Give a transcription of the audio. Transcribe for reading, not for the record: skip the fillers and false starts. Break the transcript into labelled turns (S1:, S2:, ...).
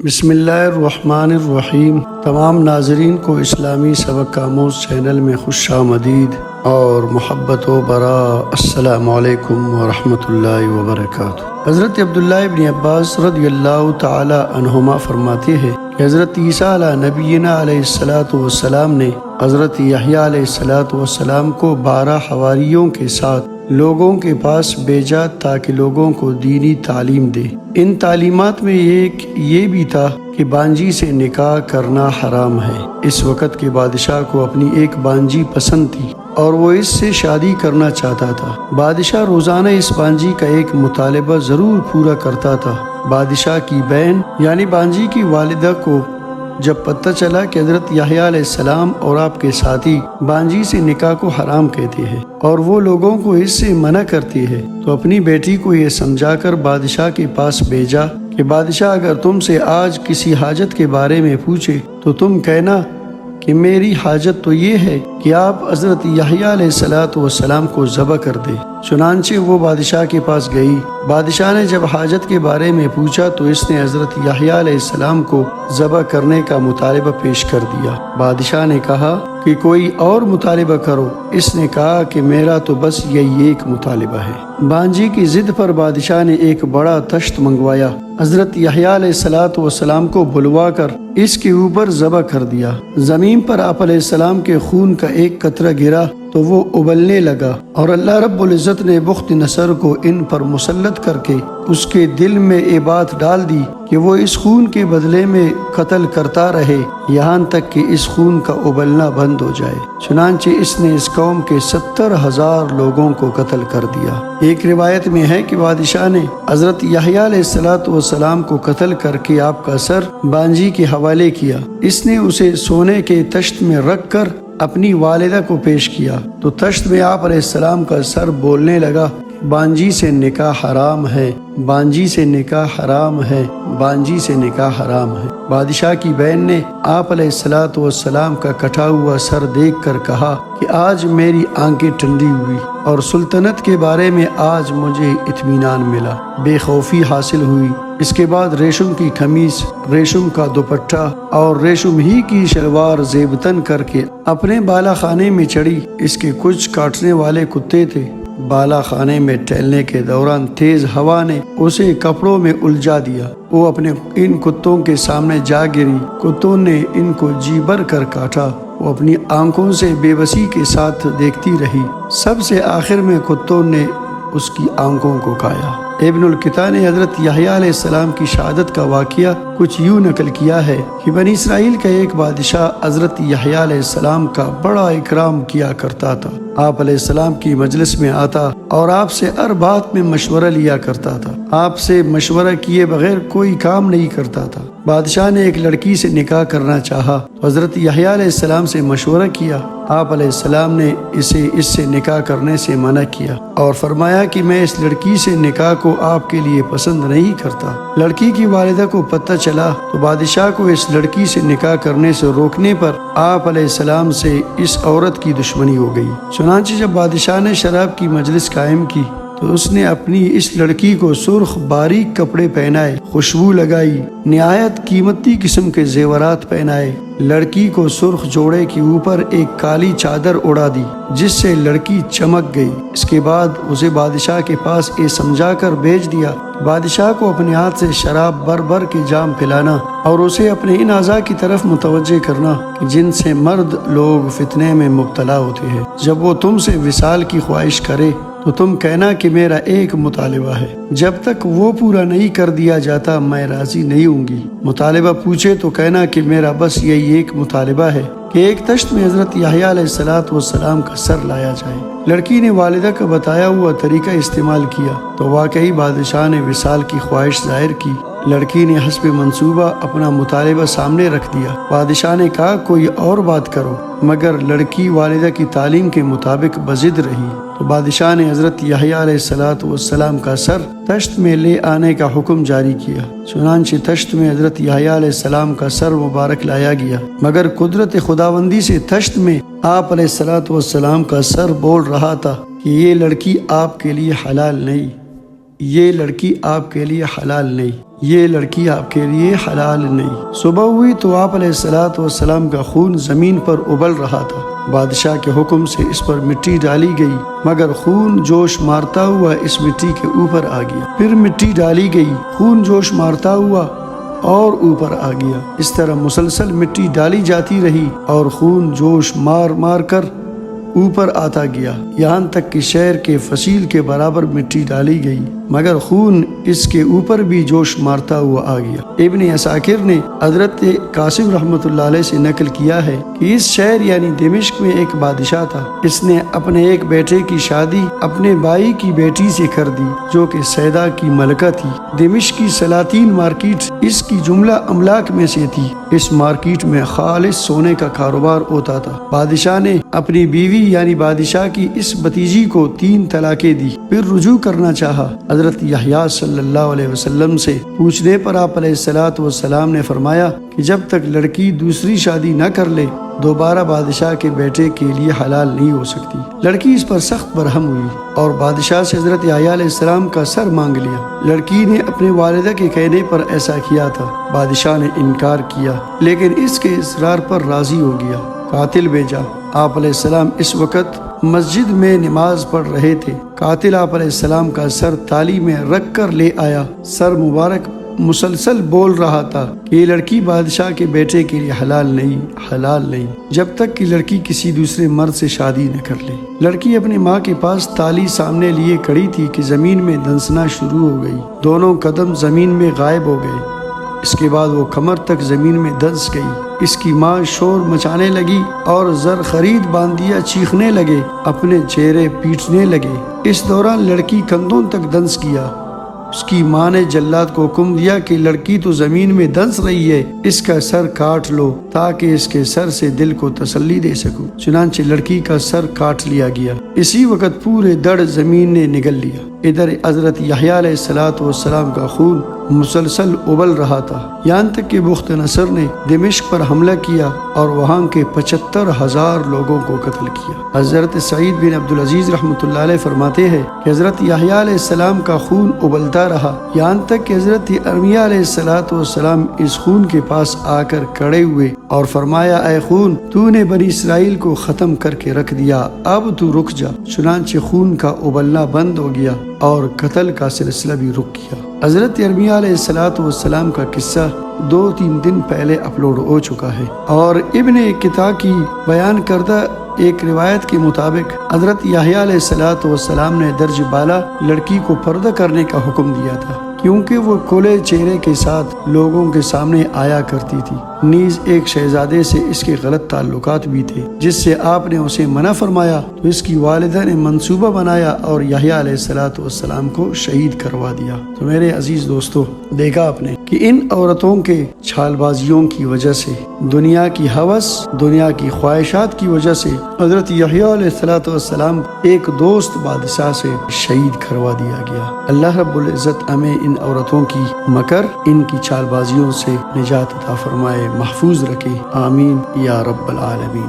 S1: بسم اللہ الرحمن الرحیم۔ تمام ناظرین کو اسلامی سبق آموز چینل میں خوش آمدید اور محبت و برا۔ السلام علیکم ورحمۃ اللہ وبرکاتہ۔ حضرت عبداللہ ابن عباس رضی اللہ تعالی عنہما فرماتے ہیں کہ حضرت عیسیٰ علیہ نبینا علیہ السلام نے حضرت یحییٰ علیہ السلام کو 12 حواریوں کے ساتھ لوگوں کے پاس بھیجا تاکہ لوگوں کو دینی تعلیم دے۔ ان تعلیمات میں ایک یہ بھی تھا کہ بانجی سے نکاح کرنا حرام ہے۔ اس وقت کے بادشاہ کو اپنی ایک بانجی پسند تھی اور وہ اس سے شادی کرنا چاہتا تھا۔ بادشاہ روزانہ اس بانجی کا ایک مطالبہ ضرور پورا کرتا تھا۔ بادشاہ کی بہن یعنی بانجی کی والدہ کو جب پتہ چلا کہ حضرت یحییٰ علیہ السلام اور آپ کے ساتھی بانجی سے نکاح کو حرام کہتے ہیں اور وہ لوگوں کو اس سے منع کرتی ہے، تو اپنی بیٹی کو یہ سمجھا کر بادشاہ کے پاس بھیجا کہ بادشاہ اگر تم سے آج کسی حاجت کے بارے میں پوچھے تو تم کہنا کہ میری حاجت تو یہ ہے کہ آپ حضرت یحییٰ علیہ السلام کو ذبح کر دے۔ چنانچہ وہ بادشاہ کے پاس گئی۔ بادشاہ نے جب حاجت کے بارے میں پوچھا تو اس نے حضرت یحییٰ علیہ السلام کو ذبح کرنے کا مطالبہ پیش کر دیا۔ بادشاہ نے کہا کہ کوئی اور مطالبہ کرو۔ اس نے کہا کہ میرا تو بس یہی ایک مطالبہ ہے۔ بانجی کی ضد پر بادشاہ نے ایک بڑا تشت منگوایا، حضرت یحییٰ علیہ السلام کو بلوا کر اس کے اوپر ذبح کر دیا۔ زمین پر آپ علیہ السلام کے خون کا ایک قطرہ گرا تو وہ ابلنے لگا، اور اللہ رب العزت نے بخت نصر کو ان پر مسلط کر کے اس کے دل میں یہ بات ڈال دی کہ وہ اس خون کے بدلے میں قتل کرتا رہے یہاں تک کہ اس خون کا ابلنا بند ہو جائے۔ چنانچہ اس نے اس قوم کے 70,000 لوگوں کو قتل کر دیا۔ ایک روایت میں ہے کہ بادشاہ نے حضرت یحییٰ علیہ السلام کو قتل کر کے آپ کا سر بانجی کے حوالے کیا۔ اس نے اسے سونے کے تشت میں رکھ کر اپنی والدہ کو پیش کیا تو تشت میں آپ علیہ السلام کا سر بولنے لگا، بانجی سے نکاح حرام ہے، بانجی سے نکاح حرام ہے، بانجی سے نکاح حرام ہے۔ بادشاہ کی بہن نے آپ علیہ السلام کا کٹا ہوا سر دیکھ کر کہا کہ آج میری آنکھیں ٹھنڈی ہوئی اور سلطنت کے بارے میں آج مجھے اطمینان ملا، بے خوفی حاصل ہوئی۔ اس کے بعد ریشم کی قمیص، ریشم کا دوپٹہ اور ریشم ہی کی شلوار زیبتن کر کے اپنے بالا خانے میں چڑھی۔ اس کے کچھ کاٹنے والے کتے تھے۔ بالا خانے میں ٹہلنے کے دوران تیز ہوا نے اسے کپڑوں میں الجھا دیا۔ وہ اپنے ان کتوں کے سامنے جا گری۔ کتوں نے ان کو جی بھر کر کاٹا۔ وہ اپنی آنکھوں سے بے بسی کے ساتھ دیکھتی رہی۔ سب سے آخر میں کتوں نے اس کی آنکھوں کو کھایا۔ ابن القطع نے حضرت یحییٰ علیہ السلام کی شہادت کا واقعہ کچھ یوں نقل کیا ہے کہ بنی اسرائیل کا ایک بادشاہ حضرت یحییٰ علیہ السلام کا بڑا اکرام کیا کرتا تھا۔ آپ علیہ السلام کی مجلس میں آتا اور آپ سے ہر بات میں مشورہ لیا کرتا تھا۔ آپ سے مشورہ کیے بغیر کوئی کام نہیں کرتا تھا۔ بادشاہ نے ایک لڑکی سے نکاح کرنا چاہا تو حضرت یحییٰ علیہ السلام سے مشورہ کیا۔ آپ علیہ السلام نے اسے اس سے نکاح کرنے سے منع کیا اور فرمایا کہ میں اس لڑکی سے نکاح کو آپ کے لیے پسند نہیں کرتا۔ لڑکی کی والدہ کو پتہ چلا تو بادشاہ کو اس لڑکی سے نکاح کرنے سے روکنے پر آپ علیہ السلام سے اس عورت کی دشمنی ہو گئی۔ چنانچہ جب بادشاہ نے شراب کی مجلس قائم کی تو اس نے اپنی اس لڑکی کو سرخ باریک کپڑے پہنائے، خوشبو لگائی، نہایت قیمتی قسم کے زیورات پہنائے۔ لڑکی کو سرخ جوڑے کے اوپر ایک کالی چادر اڑا دی جس سے لڑکی چمک گئی۔ اس کے بعد اسے بادشاہ کے پاس یہ سمجھا کر بھیج دیا، بادشاہ کو اپنے ہاتھ سے شراب بھر بھر کے جام پلانا اور اسے اپنے ان اعضاء کی طرف متوجہ کرنا کہ جن سے مرد لوگ فتنے میں مبتلا ہوتے ہیں۔ جب وہ تم سے وصال کی خواہش کرے تو تم کہنا کہ میرا ایک مطالبہ ہے، جب تک وہ پورا نہیں کر دیا جاتا میں راضی نہیں ہوں گی۔ مطالبہ پوچھے تو کہنا کہ میرا بس یہی ایک مطالبہ ہے کہ ایک تشت میں حضرت یحییٰ علیہ السلام کا سر لایا جائے۔ لڑکی نے والدہ کا بتایا ہوا طریقہ استعمال کیا تو واقعی بادشاہ نے وصال کی خواہش ظاہر کی۔ لڑکی نے حسب منصوبہ اپنا مطالبہ سامنے رکھ دیا۔ بادشاہ نے کہا کوئی اور بات کرو، مگر لڑکی والدہ کی تعلیم کے مطابق بضد رہی تو بادشاہ نے حضرت یحییٰ علیہ السلام کا سر تشت میں لے آنے کا حکم جاری کیا۔ چنانچہ تشت میں حضرت یحییٰ علیہ السلام کا سر مبارک لایا گیا، مگر قدرت خداوندی سے تشت میں آپ علیہ السلام کا سر بول رہا تھا کہ یہ لڑکی آپ کے لیے حلال نہیں، یہ لڑکی آپ کے لیے حلال نہیں۔ یہ لڑکی آپ کے لیے حلال نہیں۔ صبح ہوئی تو آپ علیہ الصلوۃ والسلام کا خون زمین پر ابل رہا تھا۔ بادشاہ کے حکم سے اس پر مٹی ڈالی گئی، مگر خون جوش مارتا ہوا اس مٹی کے اوپر آ گیا۔ پھر مٹی ڈالی گئی، خون جوش مارتا ہوا اور اوپر آ گیا۔ اس طرح مسلسل مٹی ڈالی جاتی رہی اور خون جوش مار مار کر اوپر آتا گیا، یہاں تک کہ شہر کے فصیل کے برابر مٹی ڈالی گئی، مگر خون اس کے اوپر بھی جوش مارتا ہوا آ گیا۔ ابن عساکر نے حضرت قاسم رحمۃ اللہ علیہ سے نقل کیا ہے کہ اس شہر یعنی دمشق میں ایک بادشاہ تھا۔ اس نے اپنے ایک بیٹے کی شادی اپنے بھائی کی بیٹی سے کر دی جو کہ سیدہ کی ملکہ تھی۔ دمشق کی سلاطین مارکیٹ اس کی جملہ املاک میں سے تھی۔ اس مارکیٹ میں خالص سونے کا کاروبار ہوتا تھا۔ بادشاہ نے اپنی بیوی یعنی بادشاہ کی اس بھتیجی کو 3 طلاقیں دی، پھر رجوع کرنا چاہا۔ حضرت یحییٰ صلی اللہ علیہ وسلم سے پوچھنے پر آپ علیہ الصلوۃ والسلام نے فرمایا کہ جب تک لڑکی دوسری شادی نہ کر لے دوبارہ بادشاہ کے بیٹے کے لیے حلال نہیں ہو سکتی۔ لڑکی اس پر سخت برہم ہوئی اور بادشاہ سے حضرت یحییٰ علیہ السلام کا سر مانگ لیا۔ لڑکی نے اپنے والدہ کے کہنے پر ایسا کیا تھا۔ بادشاہ نے انکار کیا لیکن اس کے اصرار پر راضی ہو گیا۔ قاتل بھیجا۔ آپ علیہ السلام اس وقت مسجد میں نماز پڑھ رہے تھے۔ قاتل آپ علیہ السلام کا سر تالی میں رکھ کر لے آیا۔ سر مبارک مسلسل بول رہا تھا کہ یہ لڑکی بادشاہ کے بیٹے کے لیے حلال نہیں، حلال نہیں، جب تک کہ لڑکی کسی دوسرے مرد سے شادی نہ کر لے۔ لڑکی اپنی ماں کے پاس تالی سامنے لیے کھڑی تھی کہ زمین میں دھنسنا شروع ہو گئی۔ دونوں قدم زمین میں غائب ہو گئے۔ اس کے بعد وہ کمر تک زمین میں دھنس گئی۔ اس کی ماں شور مچانے لگی اور زر خرید باندیا چیخنے لگے، اپنے چہرے پیٹنے لگے۔ اس دوران لڑکی کندھوں تک دھنس گیا۔ اس کی ماں نے جلاد کو حکم دیا کہ لڑکی تو زمین میں دھنس رہی ہے، اس کا سر کاٹ لو تاکہ اس کے سر سے دل کو تسلی دے سکوں۔ چنانچہ لڑکی کا سر کاٹ لیا گیا۔ اسی وقت پورے دڑ زمین نے نگل لیا۔ ادھر حضرت یحییٰ علیہ الصلوۃ والسلام کا خون مسلسل ابل رہا تھا، یہاں تک کہ بخت نصر نے دمشق پر حملہ کیا اور وہاں کے 75,000 لوگوں کو قتل کیا۔ حضرت سعید بن عبدالعزیز رحمۃ اللہ علیہ فرماتے ہیں کہ حضرت یحییٰ علیہ السلام کا خون ابلتا رہا، یہاں تک کہ حضرت ارمیہ علیہ الصلوۃ والسلام اس خون کے پاس آ کر کھڑے ہوئے اور فرمایا، اے خون، تو نے بنی اسرائیل کو ختم کر کے رکھ دیا، اب تو رک جا۔ چنانچہ خون کا ابلنا بند ہو گیا اور قتل کا سلسلہ بھی رک گیا۔ حضرت ارمیہ علیہ الصلوۃ والسلام کا قصہ 2-3 دن پہلے اپلوڈ ہو چکا ہے، اور ابن کتا کی بیان کردہ ایک روایت کے مطابق حضرت یحییٰ علیہ الصلوۃ والسلام نے درج بالا لڑکی کو پردہ کرنے کا حکم دیا تھا، کیونکہ وہ کھلے چہرے کے ساتھ لوگوں کے سامنے آیا کرتی تھی۔ نیز ایک شہزادے سے اس کے غلط تعلقات بھی تھے، جس سے آپ نے اسے منع فرمایا تو اس کی والدہ نے منصوبہ بنایا اور یحییٰ علیہ الصلوۃ والسلام کو شہید کروا دیا۔ تو میرے عزیز دوستو، دیکھا آپ نے کہ ان عورتوں کے چھال بازیوں کی وجہ سے، دنیا کی ہوس، دنیا کی خواہشات کی وجہ سے حضرت یحییٰ علیہ الصلوۃ والسلام ایک دوست بادشاہ سے شہید کروا دیا گیا۔ اللہ رب العزت ہمیں ان عورتوں کی مکر، ان کی چال بازیوں سے نجات عطا فرمائے، محفوظ رکھے، آمین یا رب العالمین۔